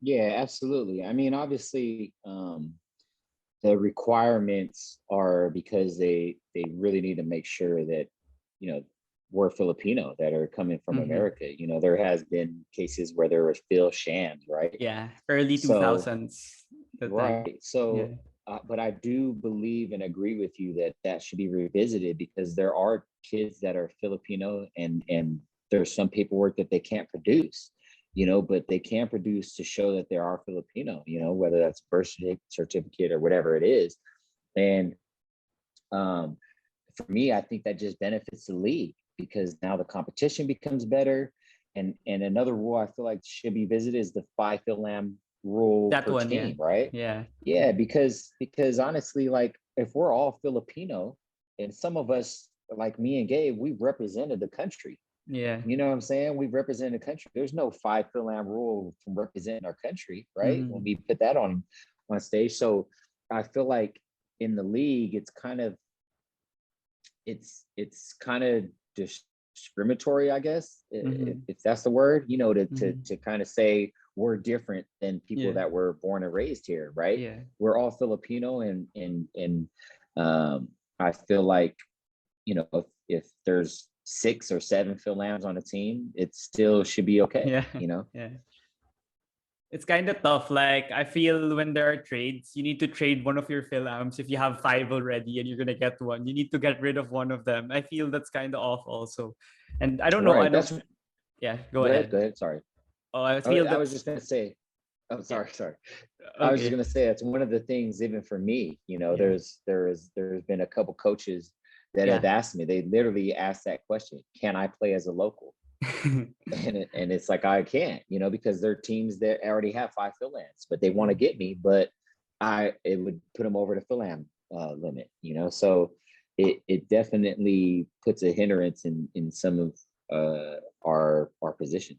Yeah, absolutely. I mean, obviously, the requirements are because they really need to make sure that you know we're Filipino that are coming from Hmm. America. There has been cases where there was Phil Shams, right? Yeah, early So 2000s, the time. right. So, Yeah. but I do believe and agree with you that that should be revisited because there are kids that are Filipino and there's some paperwork that they can't produce, but they can produce to show that they are Filipino, whether that's birth certificate or whatever it is. And um, for me, I think that just benefits the league because now the competition becomes better. And another rule I feel like should be visited is the five Fil-Am rule That per one, yeah. team, right? Yeah. Yeah, because honestly, like if we're all Filipino, and some of us, like me and Gabe, we represented the country. Yeah. You know what I'm saying? We represent the country. There's no five Fil-Am rule from representing our country, right? When Hmm. we put that on stage, so I feel like in the league, it's kind of discriminatory, I guess, Hmm. if that's the word, to Hmm. kind of say we're different than people Yeah. that were born and raised here, right? Yeah. We're all Filipino, and um, I feel like if there's six or seven Phil Lambs on a team, it still should be okay. Yeah. You know, Yeah. It's kind of tough. Like I feel when there are trades, you need to trade one of your Fil-Ams. If you have five already and you're gonna get one, you need to get rid of one of them. I feel that's kind of off also. And I don't know. I right? don't. That's Yeah. Go Go ahead. Go ahead. ahead. Sorry, Oh, I I, feel I was just that's gonna say. Oh, yeah. sorry. I was just Okay. gonna say it's one of the things, even for me. Yeah. There's been a couple coaches that have Yeah. asked me. They literally asked that question: Can I play as a local? And it's like I can't, because there are teams that already have five fill-ins, but they want to Yeah. get me, but it would put them over the fill-in limit. So it definitely puts a hindrance in some of our position.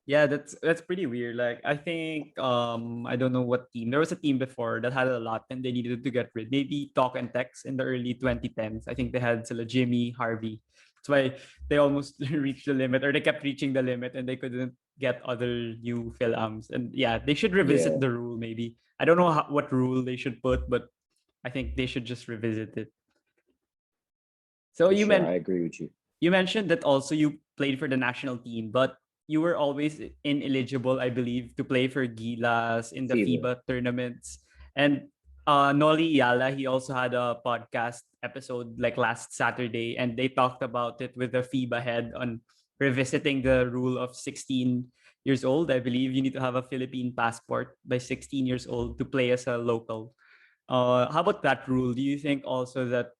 Yeah, that's pretty weird. Like I think I don't know what team. There was a team before that had a lot and they needed to get rid. Maybe Talk and Text in the early 2010s. I think they had sila Jimmy, Harvey. That's why they almost reached the limit or they kept reaching the limit and they couldn't get other new Fil-Ams. And yeah, they should revisit Yeah, the rule maybe. I don't know what rule they should put, but I think they should just revisit it. So for sure. I agree with you. you mentioned that also you played for the national team, but you were always ineligible, I believe, to play for Gilas in the FIBA. FIBA tournaments. And Noli Yala, he also had a podcast episode like last Saturday, and they talked about it with the FIBA head on revisiting the rule of 16 years old. I believe you need to have a Philippine passport by 16 years old to play as a local. How about that rule? Do you think also that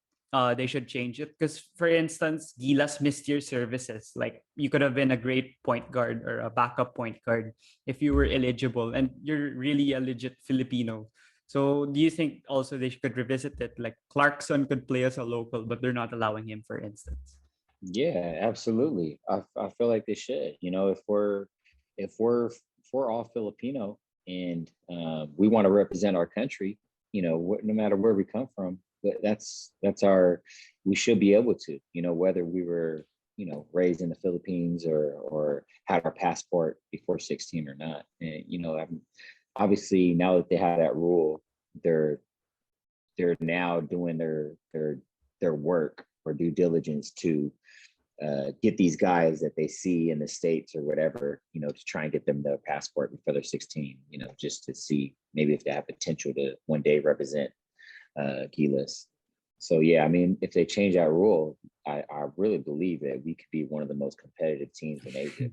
they should change it? Because, for instance, Gilas missed your services. Like you could have been a great point guard or a backup point guard if you were eligible, and you're really a legit Filipino. So, do you think also they could revisit it? Like Clarkson could play as a local, but they're not allowing him, for instance. Yeah, absolutely. I feel like they should. If we're all Filipino and we want to represent our country, no matter where we come from, that's our. We should be able to, whether we were, raised in the Philippines or had our passport before 16 or not. And obviously now that they have that rule, they're they're now doing their work or due diligence to get these guys that they see in the states or whatever, to try and get them their passport before they're 16, just to see maybe if they have potential to one day represent Gilas. So yeah, I mean, if they change that rule, I really believe that we could be one of the most competitive teams in Asia.